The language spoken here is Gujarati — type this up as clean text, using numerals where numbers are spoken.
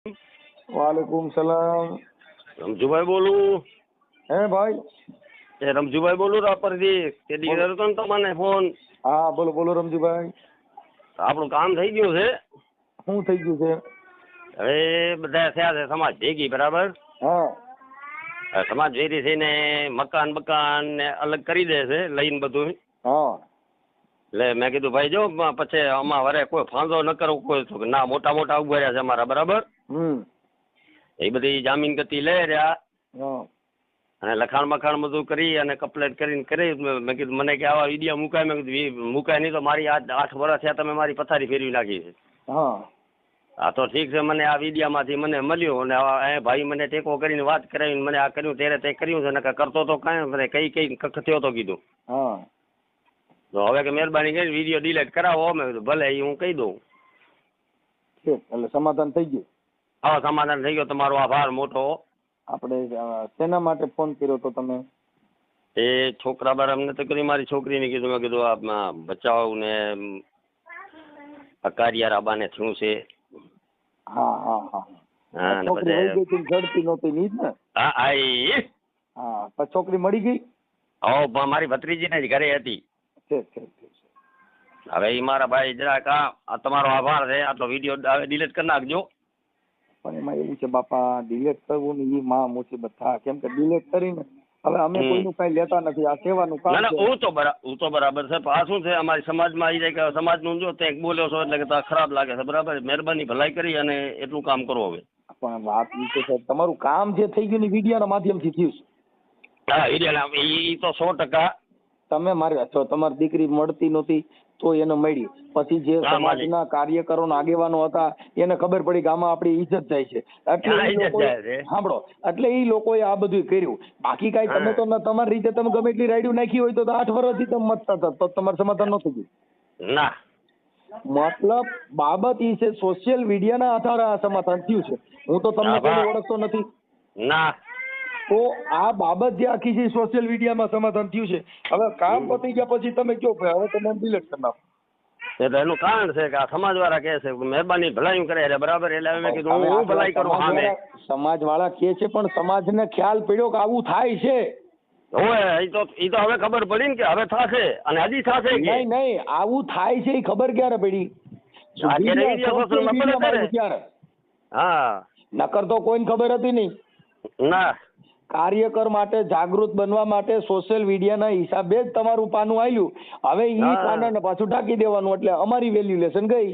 वालेकुम सलाम। રમજુભાઈ બોલું. હે ભાઈ? એ રમજુભાઈ બોલું રાપરથી. તે દી કર્યો તો ને તમને ફોન. હા બોલો બોલો રમજીભાઈ, આપણું કામ થઈ ગયું છે. શું થઈ ગયું છે? હવે બધા થયા છે સમાજ ભેગી, બરાબર. હા હવે સમાજ ભેગી થઈને મકાન બકાન ને અલગ કરી દે છે લઈને બધું. હા એટલે મેં કીધું ભાઈ જો પછી આમાં વરે કોઈ ફાંદો ન કરવો, કોઈ ના મોટા મોટા ઉભા રહ્યા છે અમારા, બરાબર. એ બધી જામીન ગતિ લે રહ્યા હા અને લખાણ મખાણ બધું કરી અને કમ્પ્લેટ કરી મેં કીધું મને કે આવા વિડીયો મુકાય, મેં કીધું મુકાય નહીં તો મારી 8 વર્ષ થયા તમે મારી પથારી ફેરવી નાખી છે. હા હા તો ઠીક છે, મને આ વિડીયામાંથી મને મળ્યું અને ભાઈ મને ટેકો કરીને વાત કરાવીને મને આ કર્યું ત્યારે તે કર્યું છે, ને કરતો તો કાંઈ મને કઈ કખ થયો તો કીધું. હા તો હવે કે મહેરબાની કરી વિડીયો ડિલીટ કરાવો. મેં કીધું ભલે, એ હું કહી દઉં. ઠીક, એટલે સમાધાન થઈ ગયું. હા સમાધાન થઈ ગયો, તમારો આભાર મોટો. આપણે શેના માટે ફોન કર્યો તો તમે? એ છોકરા બાર અમને તો કરી મારી છોકરીને કીધું, મેં કીધું આ બચાવ ને અકારિયા રાબાને થયું છે. હા હા હા હા ને છોકરી વહી ગઈ પછી હતી, જડતી નહોતી ની જ ને? હા આઈ હા પછી છોકરી મળી ગઈ? હો મારી ભત્રીજીને જ ઘરે હતી. ઠીક ઠીક ઠીક. હવે એ મારા ભાઈ જરાક આ તમારો આભાર છે, આટલો વિડીયો ડિલીટ કરી નાખજો. પણ એમાં એવું છે બાપા, ડિલેટ કરવું ને એ માં મુસીબત થાય, કેમ કે ડિલેટ કરીને હવે અમે કોઈનું કઈ લેતા નથી, આ સેવાનું ના કામ ના છે. હું તો બરાબર છે. પણ આ શું છે, અમારી સમાજમાં આવી જાય કે સમાજનું જો તે બોલ્યો છો એટલે કે તો ખરાબ લાગે છે, બરાબર. મહેરબાની ભલાઈ કરી અને એટલું કામ કરો હવે. પણ વાત એ છે સાહેબ, તમારું કામ જે થઈ ગયું ને વિડિયાના માધ્યમથી થયું છે. હા એ તો 100%. તમે મારી છો, તમારી દીકરી મળતી નહોતી તો એને મળી, પછી જે હા, સમાજના કાર્યકરો આગેવાનો હતા એને ખબર પડી કે આમાં આપણી ઇજ્જત જાય છે, એટલે હા, એ ઇજ્જત લોકોએ જાય છે. સાંભળો, એટલે એ લોકોએ આ બધું કર્યું. બાકી કાંઈ તમે તો તમારી રીતે તમે ગમે એટલી રાઈડું નાખી હોય તો 8 વર્ષથી તમે મતતા હતા તો તમારું સમાધાન નહોતું ગયું. ના મતલબ બાબત એ છે, સોશિયલ મીડિયાના આધારે આ સમાધાન થયું છે. હું તો તમને કોઈને ઓળખતો નથી. ના તો આ બાબત જે આખી છે સોશિયલ મીડિયામાં સમાધાન થયું છે. હવે કામ પતી ગયા પછી તમે કહો ભાઈ હવે તમે ડિલીટ કરી નાખો. એટલે એનું કારણ છે કે આ સમાજ વાળા કહે છે મહેરબાની ભલાઈ કરે એટલે બરાબર, એટલે મેં કીધું હું ભલાઈ કરું. સામે સમાજ વાળા કે છે પણ સમાજને ખ્યાલ પડ્યો કે આવું થાય છે. હવે એ તો હવે ખબર પડી ને કે હવે થશે અને હજી થશે કે નહીં આવું થાય છે એ ખબર ક્યારે પડી? ત્યારે. હા નકર તો કોઈને ખબર હતી નહીં. ના કાર્યકર માટે જાગૃત બનવા માટે સોશિયલ મીડિયાના હિસાબે જ તમારું પાનું આવ્યું. હવે એ પાનાને પાછું ઢાંકી દેવાનું એટલે અમારી વેલ્યુલેશન ગઈ.